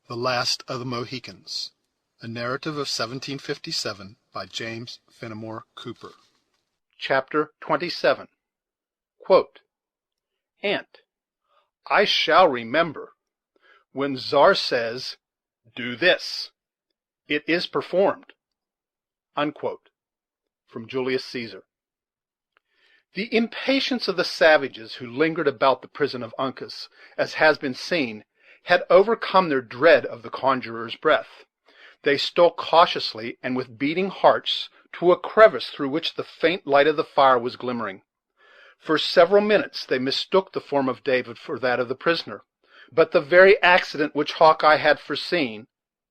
The Last of the Mohicans, a narrative of 1757 by James Fenimore Cooper. Chapter 27. Aunt, I shall remember. When Czar says, "Do this," it is performed. Unquote. From Julius Caesar. The impatience of the savages who lingered about the prison of Uncas, as has been seen, had overcome their dread of the conjurer's breath. They stole cautiously and with beating hearts to a crevice through which the faint light of the fire was glimmering. For several minutes they mistook the form of David for that of the prisoner, but the very accident which Hawkeye had foreseen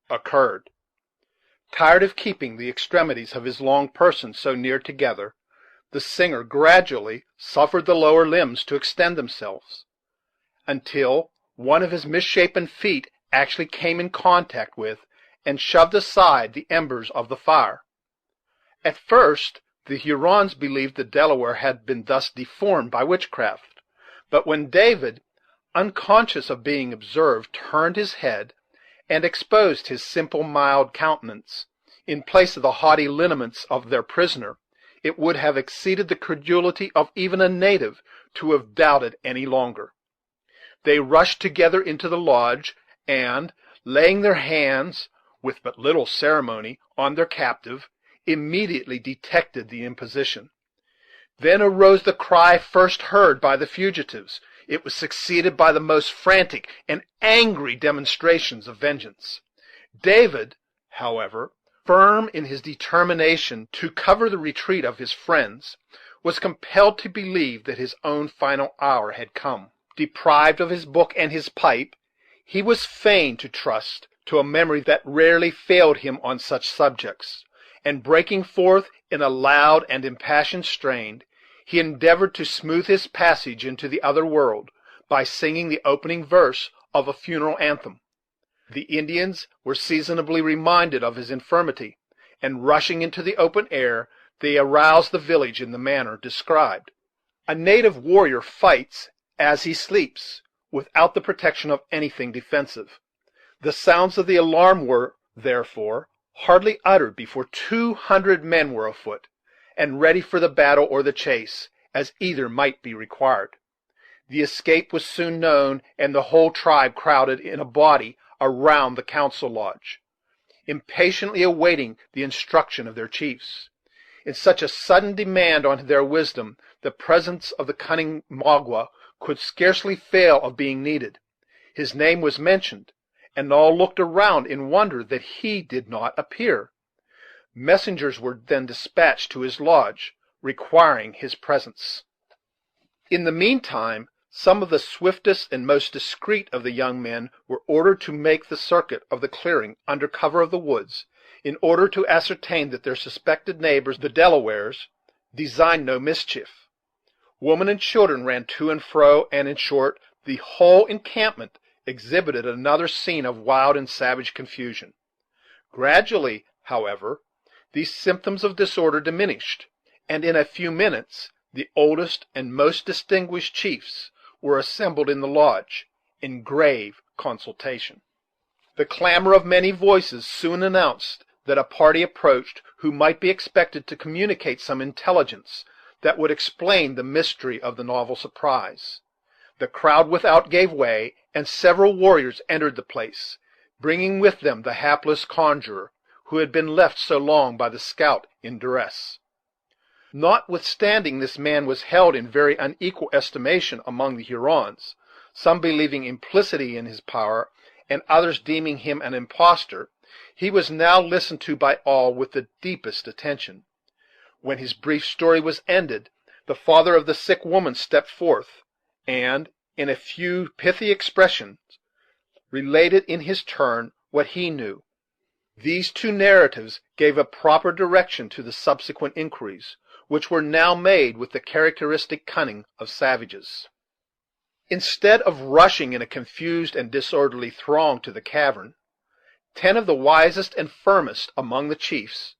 occurred. Tired of keeping the extremities of his long person so near together, the singer gradually suffered the lower limbs to extend themselves, until one of his misshapen feet actually came in contact with and shoved aside the embers of the fire. At first the Hurons believed the Delaware had been thus deformed by witchcraft; but when David, unconscious of being observed, turned his head and exposed his simple, mild countenance, in place of the haughty lineaments of their prisoner, it would have exceeded the credulity of even a native to have doubted any longer. They rushed together into the lodge, and, laying their hands, with but little ceremony, on their captive, immediately detected the imposition. Then arose the cry first heard by the fugitives. It was succeeded by the most frantic and angry demonstrations of vengeance. David, however, firm in his determination to cover the retreat of his friends, was compelled to believe that his own final hour had come. Deprived of his book and his pipe, he was fain to trust to a memory that rarely failed him on such subjects, and breaking forth in a loud and impassioned strain, he endeavored to smooth his passage into the other world by singing the opening verse of a funeral anthem. The Indians were seasonably reminded of his infirmity, and rushing into the open air, they aroused the village in the manner described. A native warrior fights as he sleeps, without the protection of anything defensive. The sounds of the alarm were, therefore, hardly uttered before 200 men were afoot, and ready for the battle or the chase, as either might be required. The escape was soon known, and the whole tribe crowded in a body around the council lodge, impatiently awaiting the instruction of their chiefs. In such a sudden demand on their wisdom, the presence of the cunning Magua could scarcely fail of being needed. His name was mentioned, and all looked around in wonder that he did not appear. Messengers were then dispatched to his lodge, requiring his presence. In the meantime, some of the swiftest and most discreet of the young men were ordered to make the circuit of the clearing under cover of the woods, in order to ascertain that their suspected neighbors, the Delawares, designed no mischief. Women and children ran to and fro, and, in short, the whole encampment exhibited another scene of wild and savage confusion. Gradually, however, these symptoms of disorder diminished, and in a few minutes the oldest and most distinguished chiefs were assembled in the lodge, in grave consultation. The clamor of many voices soon announced that a party approached who might be expected to communicate some intelligence that would explain the mystery of the novel surprise. The crowd without gave way, and several warriors entered the place, bringing with them the hapless conjurer, who had been left so long by the scout in duress. Notwithstanding this man was held in very unequal estimation among the Hurons, some believing implicitly in his power, and others deeming him an impostor, he was now listened to by all with the deepest attention. When his brief story was ended, the father of the sick woman stepped forth, and, in a few pithy expressions, related in his turn what he knew. These two narratives gave a proper direction to the subsequent inquiries, which were now made with the characteristic cunning of savages. Instead of rushing in a confused and disorderly throng to the cavern, 10 of the wisest and firmest among the chiefs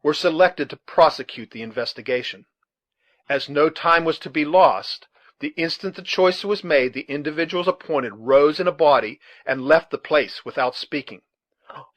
were selected to prosecute the investigation. As no time was to be lost, The instant the choice was made, the individuals appointed rose in a body and left the place without speaking.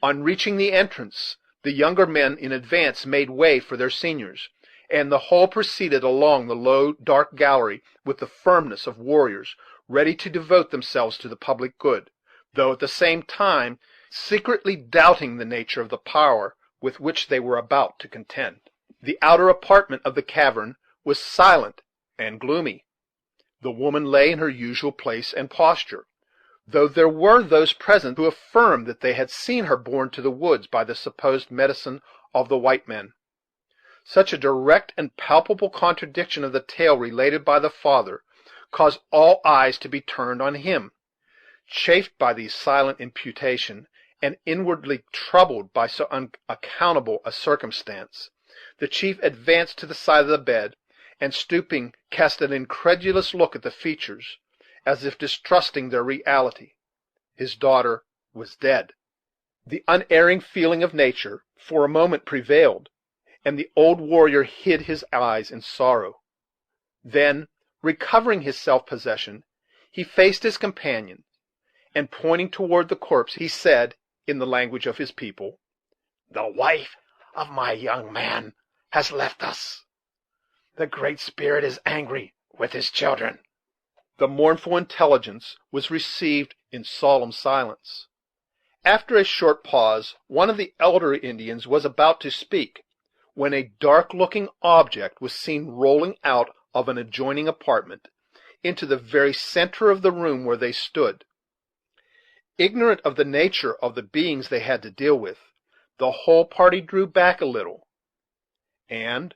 On reaching the entrance, the younger men in advance made way for their seniors, and the whole proceeded along the low, dark gallery with the firmness of warriors ready to devote themselves to the public good, though at the same time secretly doubting the nature of the power with which they were about to contend. The outer apartment of the cavern was silent and gloomy. The woman lay in her usual place and posture, though there were those present who affirmed that they had seen her borne to the woods by the supposed medicine of the white men. Such a direct and palpable contradiction of the tale related by the father caused all eyes to be turned on him. Chafed by these silent imputation, and inwardly troubled by so unaccountable a circumstance, the chief advanced to the side of the bed, and, stooping, cast an incredulous look at the features, as if distrusting their reality. His daughter was dead. The unerring feeling of nature for a moment prevailed, and the old warrior hid his eyes in sorrow. Then, recovering his self-possession, he faced his companion, and, pointing toward the corpse, he said, in the language of his people, "The wife of my young man has left us. The Great Spirit is angry with his children." The mournful intelligence was received in solemn silence. After a short pause, one of the elder Indians was about to speak, when a dark-looking object was seen rolling out of an adjoining apartment into the very center of the room where they stood. Ignorant of the nature of the beings they had to deal with, the whole party drew back a little, and,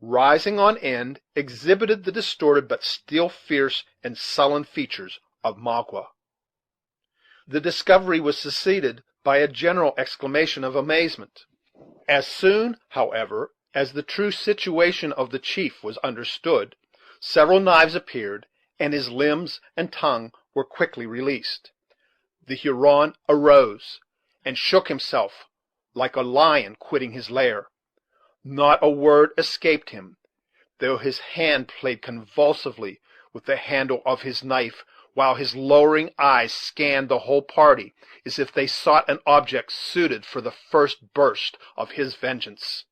rising on end, exhibited the distorted but still fierce and sullen features of Magua. The discovery was succeeded by a general exclamation of amazement. As soon, however, as the true situation of the chief was understood, several knives appeared, and his limbs and tongue were quickly released. The Huron arose, and shook himself like a lion quitting his lair. Not a word escaped him, though his hand played convulsively with the handle of his knife, while his lowering eyes scanned the whole party as if they sought an object suited for the first burst of his vengeance.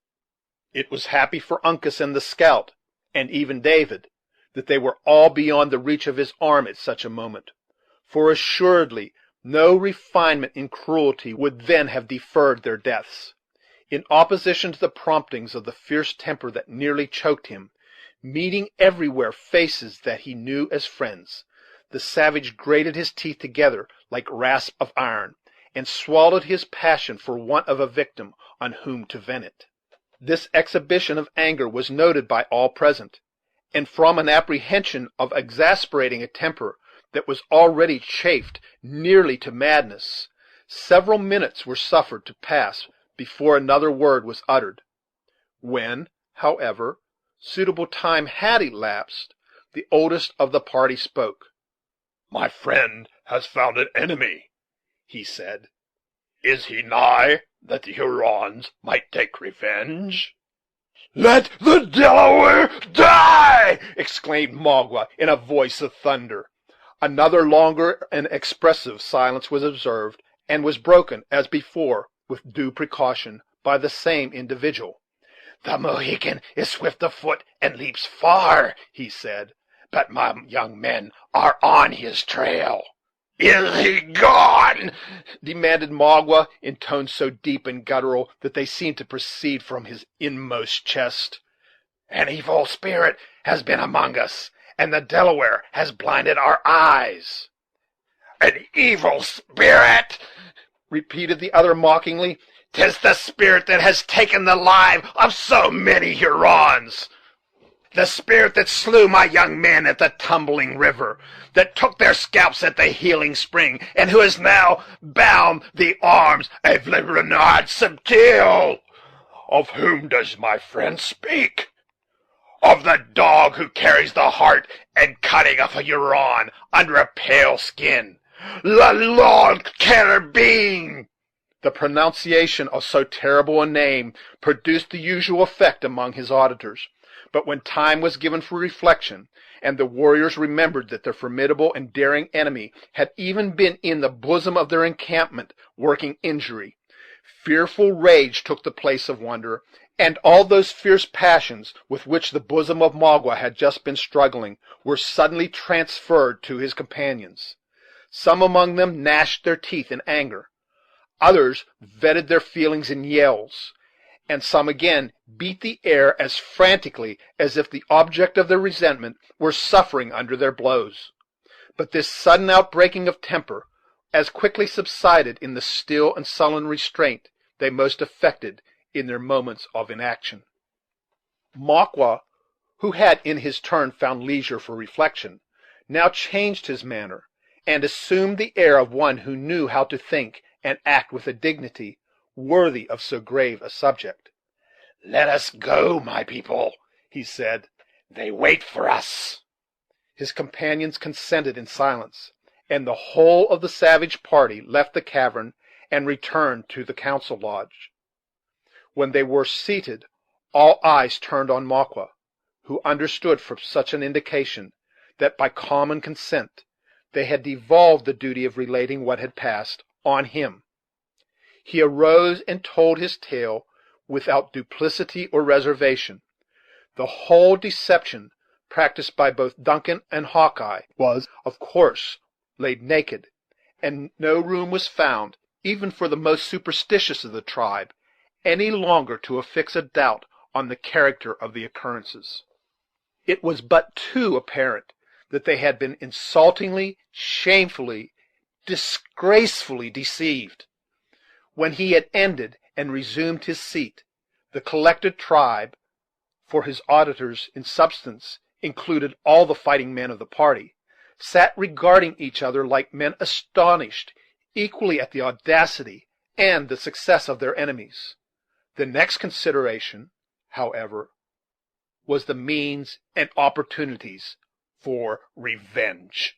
It was happy for Uncas and the scout, and even David, that they were all beyond the reach of his arm at such a moment, for assuredly no refinement in cruelty would then have deferred their deaths. In opposition to the promptings of the fierce temper that nearly choked him, meeting everywhere faces that he knew as friends, the savage grated his teeth together like rasp of iron, and swallowed his passion for want of a victim on whom to vent it. This exhibition of anger was noted by all present, and from an apprehension of exasperating a temper that was already chafed nearly to madness, several minutes were suffered to pass before another word was uttered. When, however, suitable time had elapsed, the oldest of the party spoke. "My friend has found an enemy," he said. "Is he nigh, that the Hurons might take revenge?" "Let the Delaware die!" exclaimed Magua in a voice of thunder. Another longer and expressive silence was observed, and was broken, as before, with due precaution, by the same individual. "The Mohican is swift of foot and leaps far," he said, "but my young men are on his trail." "Is he gone?" demanded Magua, in tones so deep and guttural that they seemed to proceed from his inmost chest. "An evil spirit has been among us, and the Delaware has blinded our eyes." "An evil spirit!" repeated the other mockingly. "'Tis the spirit that has taken the life of so many Hurons. The spirit that slew my young men at the tumbling river, that took their scalps at the healing spring, and who has now bound the arms of Le Renard Subtil." "Of whom does my friend speak?" "Of the dog who carries the heart and cunning of a Huron under a pale skin, Le Lord Carabine." The pronunciation of so terrible a name produced the usual effect among his auditors. But when time was given for reflection, and the warriors remembered that their formidable and daring enemy had even been in the bosom of their encampment working injury, fearful rage took the place of wonder, and all those fierce passions with which the bosom of Magua had just been struggling were suddenly transferred to his companions. Some among them gnashed their teeth in anger, others vented their feelings in yells, and some again beat the air as frantically as if the object of their resentment were suffering under their blows. But this sudden outbreaking of temper as quickly subsided in the still and sullen restraint they most affected in their moments of inaction. Magua, who had in his turn found leisure for reflection, now changed his manner, and assumed the air of one who knew how to think and act with a dignity worthy of so grave a subject. "Let us go, my people," he said. "They wait for us." His companions consented in silence, and the whole of the savage party left the cavern and returned to the council lodge. When they were seated, all eyes turned on Magua, who understood from such an indication that, by common consent, they had devolved the duty of relating what had passed on him. He arose and told his tale without duplicity or reservation. The whole deception practiced by both Duncan and Hawkeye was, of course, laid naked, and no room was found, even for the most superstitious of the tribe, any longer to affix a doubt on the character of the occurrences. It was but too apparent that they had been insultingly, shamefully, disgracefully deceived. When he had ended and resumed his seat, the collected tribe, for his auditors in substance included all the fighting men of the party, sat regarding each other like men astonished equally at the audacity and the success of their enemies. The next consideration, however, was the means and opportunities for revenge.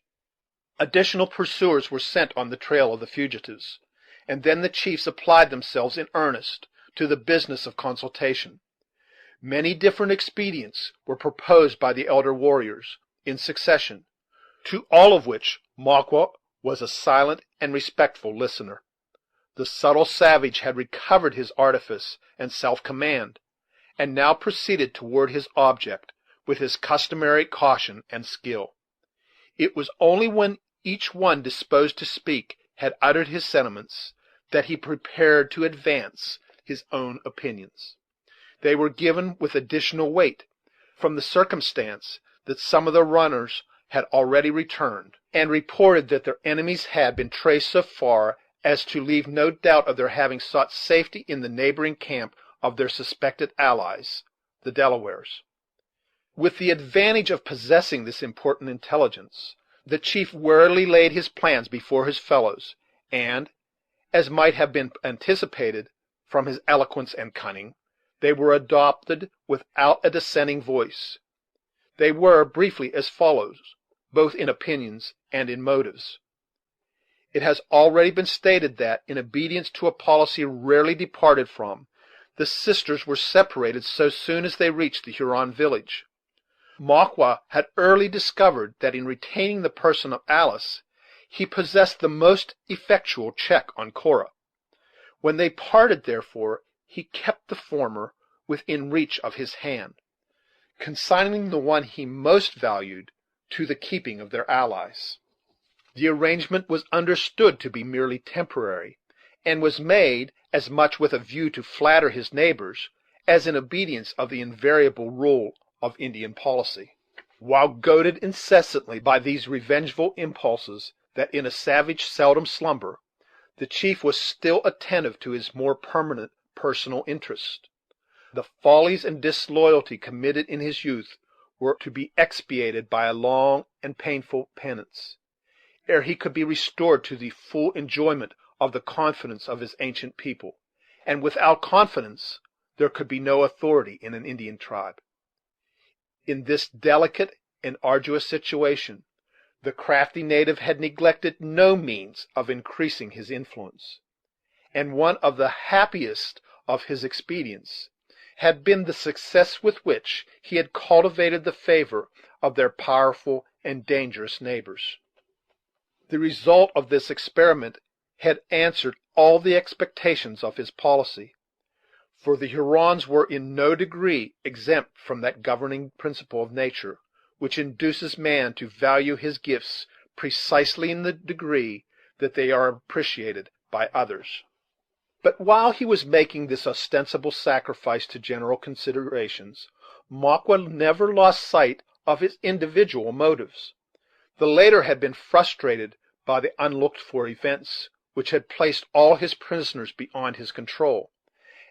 Additional pursuers were sent on the trail of the fugitives, and then the chiefs applied themselves in earnest to the business of consultation. Many different expedients were proposed by the elder warriors in succession, to all of which Magua was a silent and respectful listener. The subtle savage had recovered his artifice and self-command, and now proceeded toward his object with his customary caution and skill. It was only when each one disposed to speak had uttered his sentiments that he prepared to advance his own opinions. They were given with additional weight, from the circumstance that some of the runners had already returned, and reported that their enemies had been traced so far as to leave no doubt of their having sought safety in the neighboring camp of their suspected allies, the Delawares. With the advantage of possessing this important intelligence, the chief warily laid his plans before his fellows, and, as might have been anticipated from his eloquence and cunning, they were adopted without a dissenting voice. They were, briefly, as follows, both in opinions and in motives. It has already been stated that, in obedience to a policy rarely departed from, the sisters were separated so soon as they reached the Huron village. Magua had early discovered that in retaining the person of Alice, he possessed the most effectual check on Cora. When they parted, therefore, he kept the former within reach of his hand, consigning the one he most valued to the keeping of their allies. The arrangement was understood to be merely temporary, and was made as much with a view to flatter his neighbors as in obedience of the invariable rule of Indian policy. While goaded incessantly by these revengeful impulses that in a savage seldom slumber, the chief was still attentive to his more permanent personal interest. The follies and disloyalty committed in his youth were to be expiated by a long and painful penance, ere he could be restored to the full enjoyment of the confidence of his ancient people, and without confidence there could be no authority in an Indian tribe. In this delicate and arduous situation, the crafty native had neglected no means of increasing his influence, and one of the happiest of his expedients had been the success with which he had cultivated the favor of their powerful and dangerous neighbors. The result of this experiment had answered all the expectations of his policy, for the Hurons were in no degree exempt from that governing principle of nature which induces man to value his gifts precisely in the degree that they are appreciated by others. But while he was making this ostensible sacrifice to general considerations, Maqua never lost sight of his individual motives. The latter had been frustrated by the unlooked-for events which had placed all his prisoners beyond his control,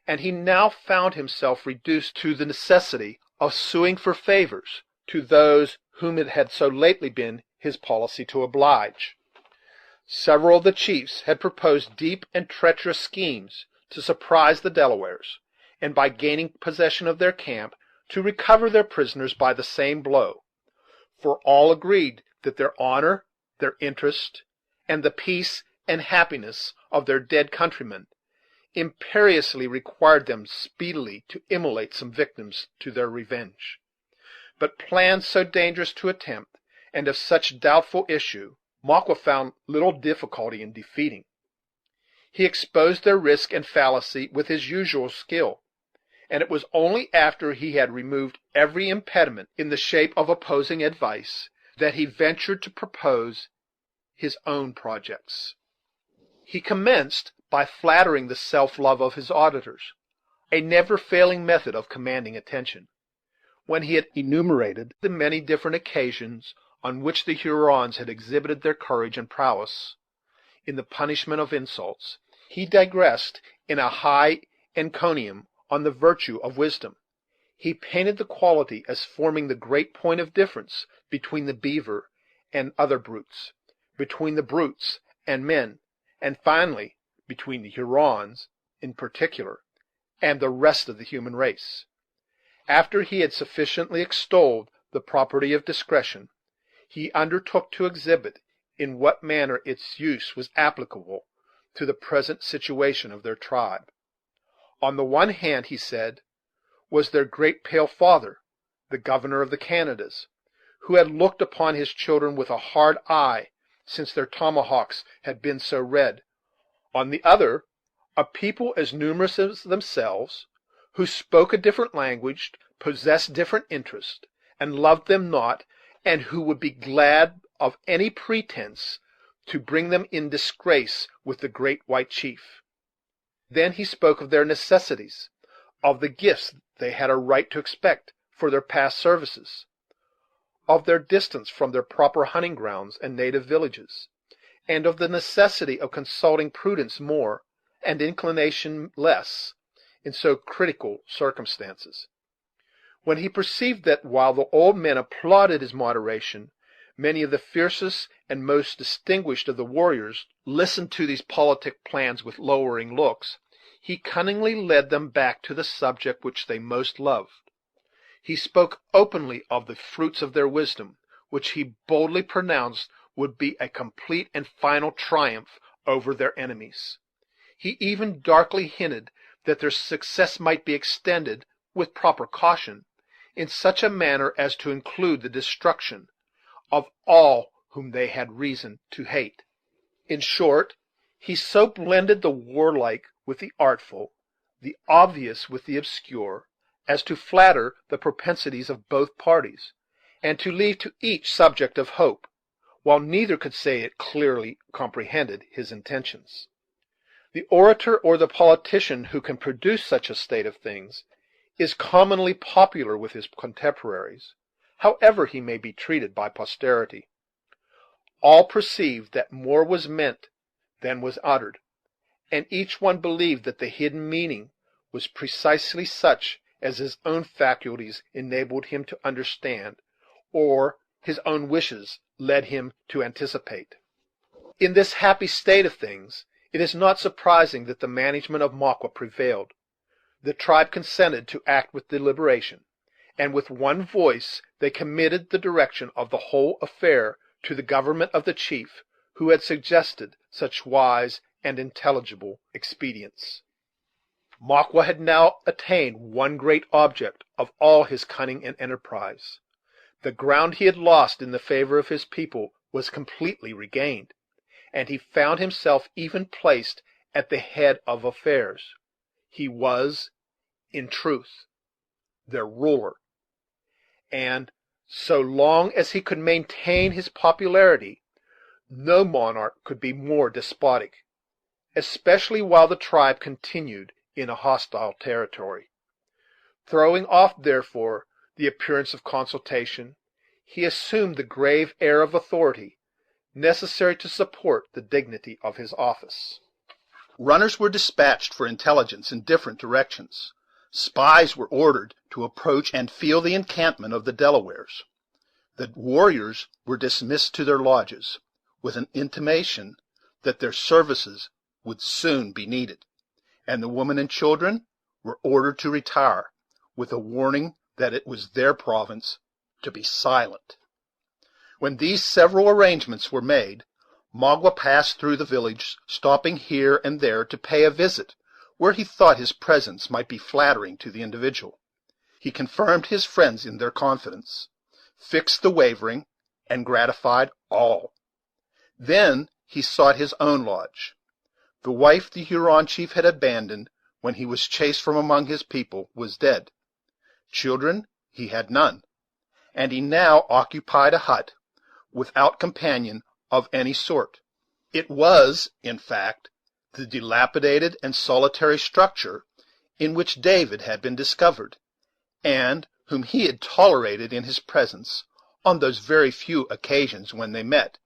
and he now found himself reduced to the necessity of suing for favors to those whom it had so lately been his policy to oblige. Several of the chiefs had proposed deep and treacherous schemes to surprise the Delawares, and by gaining possession of their camp, to recover their prisoners by the same blow; for all agreed that their honor, their interest, and the peace and happiness of their dead countrymen imperiously required them speedily to immolate some victims to their revenge. But plans so dangerous to attempt, and of such doubtful issue, Maqua found little difficulty in defeating. He exposed their risk and fallacy with his usual skill, and it was only after he had removed every impediment in the shape of opposing advice that he ventured to propose his own projects. He commenced by flattering the self-love of his auditors, a never-failing method of commanding attention. When he had enumerated the many different occasions on which the Hurons had exhibited their courage and prowess in the punishment of insults, he digressed in a high encomium on the virtue of wisdom. He painted the quality as forming the great point of difference between the beaver and other brutes, between the brutes and men, and finally between the Hurons in particular and the rest of the human race. After he had sufficiently extolled the property of discretion, he undertook to exhibit in what manner its use was applicable to the present situation of their tribe. On the one hand, he said, was their great pale father, the governor of the Canadas, who had looked upon his children with a hard eye since their tomahawks had been so red. On the other, a people as numerous as themselves, who spoke a different language, possessed different interests, and loved them not, and who would be glad of any pretense to bring them in disgrace with the great white chief. Then he spoke of their necessities, of the gifts they had a right to expect for their past services, of their distance from their proper hunting grounds and native villages, and of the necessity of consulting prudence more and inclination less in so critical circumstances. When he perceived that, while the old men applauded his moderation, many of the fiercest and most distinguished of the warriors listened to these politic plans with lowering looks, he cunningly led them back to the subject which they most loved. He spoke openly of the fruits of their wisdom, which he boldly pronounced would be a complete and final triumph over their enemies. He even darkly hinted that their success might be extended, with proper caution, in such a manner as to include the destruction of all whom they had reason to hate. In short, he so blended the warlike with the artful, the obvious with the obscure, as to flatter the propensities of both parties, and to leave to each subject of hope, while neither could say it clearly comprehended his intentions. The orator or the politician who can produce such a state of things is commonly popular with his contemporaries, however he may be treated by posterity. All perceived that more was meant than was uttered, and each one believed that the hidden meaning was precisely such as his own faculties enabled him to understand, or his own wishes led him to anticipate. In this happy state of things, it is not surprising that the management of Maqua prevailed. The tribe consented to act with deliberation, and with one voice they committed the direction of the whole affair to the government of the chief who had suggested such wise and intelligible expedients. Makwa had now attained one great object of all his cunning and enterprise. The ground he had lost in the favor of his people was completely regained, and he found himself even placed at the head of affairs. He was, in truth, their ruler, and, so long as he could maintain his popularity, no monarch could be more despotic, especially while the tribe continued in a hostile territory. Throwing off, therefore, the appearance of consultation, he assumed the grave air of authority necessary to support the dignity of his office. Runners were dispatched for intelligence in different directions. Spies were ordered to approach and feel the encampment of the Delawares. The warriors were dismissed to their lodges, with an intimation that their services would soon be needed, and the women and children were ordered to retire, with a warning that it was their province to be silent. When these several arrangements were made, Magua passed through the village, stopping here and there to pay a visit where he thought his presence might be flattering to the individual. He confirmed his friends in their confidence, fixed the wavering, and gratified all. Then he sought his own lodge. The wife the Huron chief had abandoned when he was chased from among his people was dead. Children he had none, and he now occupied a hut without companion of any sort. It was, in fact, the dilapidated and solitary structure in which David had been discovered, and whom he had tolerated in his presence on those very few occasions when they met,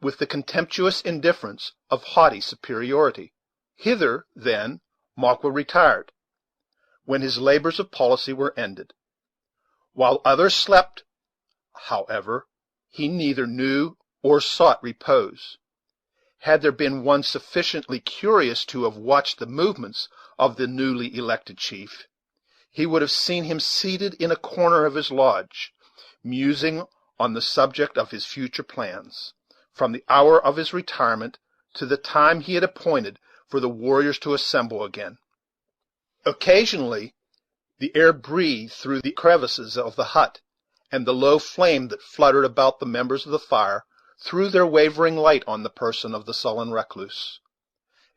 with the contemptuous indifference of haughty superiority. Hither, then, Makwa retired, when his labors of policy were ended. While others slept, however, he neither knew or sought repose. Had there been one sufficiently curious to have watched the movements of the newly elected chief, he would have seen him seated in a corner of his lodge, musing on the subject of his future plans, from the hour of his retirement to the time he had appointed for the warriors to assemble again. Occasionally the air breathed through the crevices of the hut, and the low flame that fluttered about the members of the fire threw their wavering light on the person of the sullen recluse.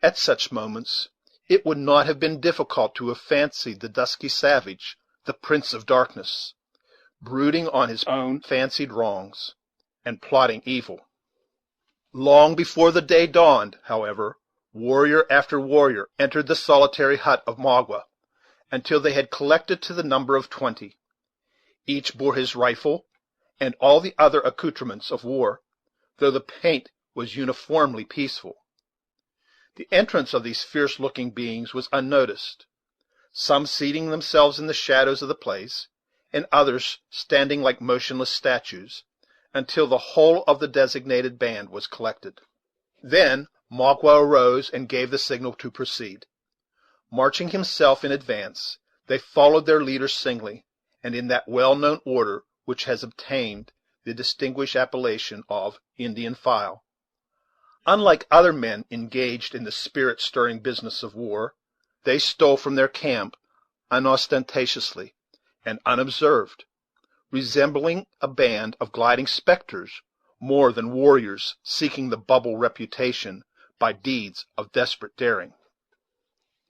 At such moments it would not have been difficult to have fancied the dusky savage, the Prince of Darkness, brooding on his own fancied wrongs, and plotting evil. Long before the day dawned, however, warrior after warrior entered the solitary hut of Magua, until they had collected to the number of 20. Each bore his rifle and all the other accoutrements of war, though the paint was uniformly peaceful. The entrance of these fierce-looking beings was unnoticed, some seating themselves in the shadows of the place, and others standing like motionless statues, until the whole of the designated band was collected. Then Magua arose and gave the signal to proceed. Marching himself in advance, they followed their leader singly, and in that well-known order which has obtained the distinguished appellation of Indian file. Unlike other men engaged in the spirit-stirring business of war, they stole from their camp unostentatiously and unobserved, resembling a band of gliding spectres more than warriors seeking the bubble reputation by deeds of desperate daring.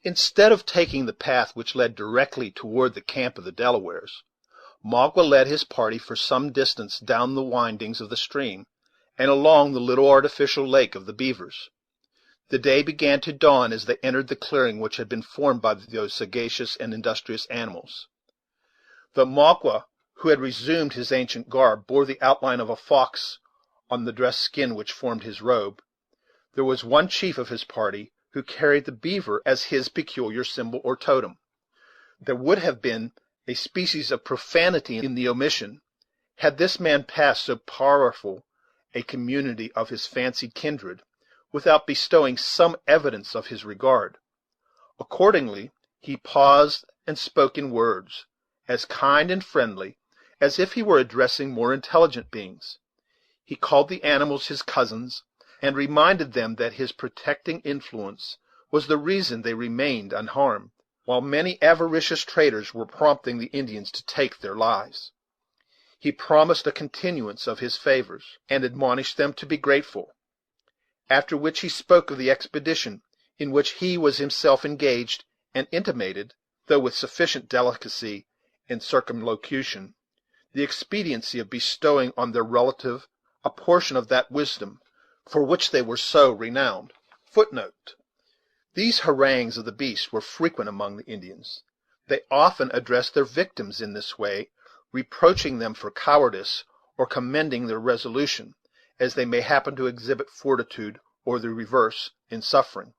Instead of taking the path which led directly toward the camp of the Delawares, Magua led his party for some distance down the windings of the stream, and along the little artificial lake of the beavers. The day began to dawn as they entered the clearing which had been formed by those sagacious and industrious animals. Though Magua, who had resumed his ancient garb, bore the outline of a fox on the dressed skin which formed his robe, there was one chief of his party who carried the beaver as his peculiar symbol or totem. There would have been a species of profanity in the omission, had this man passed so powerful a community of his fancied kindred, without bestowing some evidence of his regard. Accordingly, he paused and spoke in words as kind and friendly as if he were addressing more intelligent beings. He called the animals his cousins, and reminded them that his protecting influence was the reason they remained unharmed, while many avaricious traders were prompting the Indians to take their lives. He promised a continuance of his favors, and admonished them to be grateful; after which he spoke of the expedition in which he was himself engaged, and intimated, though with sufficient delicacy in circumlocution, the expediency of bestowing on their relative a portion of that wisdom for which they were so renowned. These harangues of the beast were frequent among the Indians. They often addressed their victims in this way, reproaching them for cowardice, or commending their resolution, as they may happen to exhibit fortitude, or the reverse, in suffering.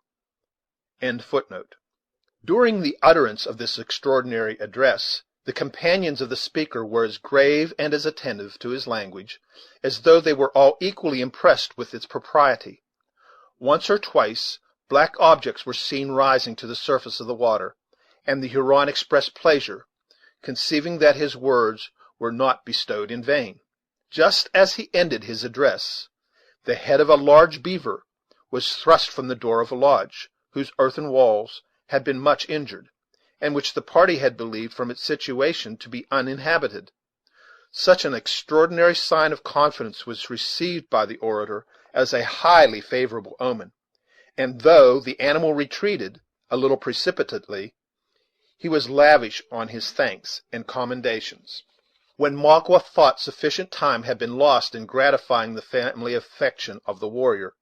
During the utterance of this extraordinary address, the companions of the speaker were as grave and as attentive to his language as though they were all equally impressed with its propriety. Once or twice black objects were seen rising to the surface of the water, and the Huron expressed pleasure, conceiving that his words were not bestowed in vain. Just as he ended his address, the head of a large beaver was thrust from the door of a lodge, whose earthen walls had been much injured, and which the party had believed, from its situation, to be uninhabited. Such an extraordinary sign of confidence was received by the orator as a highly favorable omen, and though the animal retreated a little precipitately, he was lavish on his thanks and commendations. When Magua thought sufficient time had been lost in gratifying the family affection of the warrior,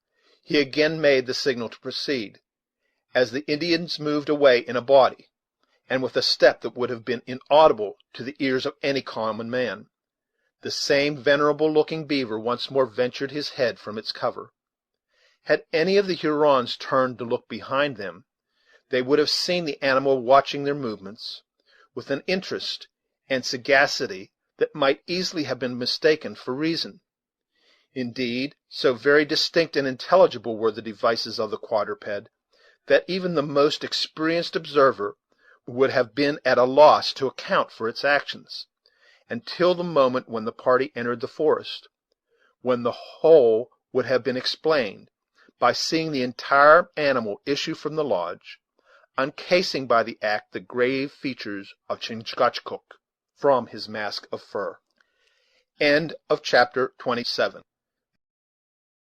he again made the signal to proceed, as the Indians moved away in a body, and with a step that would have been inaudible to the ears of any common man. The same venerable looking beaver once more ventured his head from its cover. Had any of the Hurons turned to look behind them, they would have seen the animal watching their movements, with an interest and sagacity that might easily have been mistaken for reason. Indeed, so very distinct and intelligible were the devices of the quadruped, that even the most experienced observer would have been at a loss to account for its actions, until the moment when the party entered the forest, when the whole would have been explained by seeing the entire animal issue from the lodge, uncasing by the act the grave features of Chingachgook from his mask of fur. Chapter 27.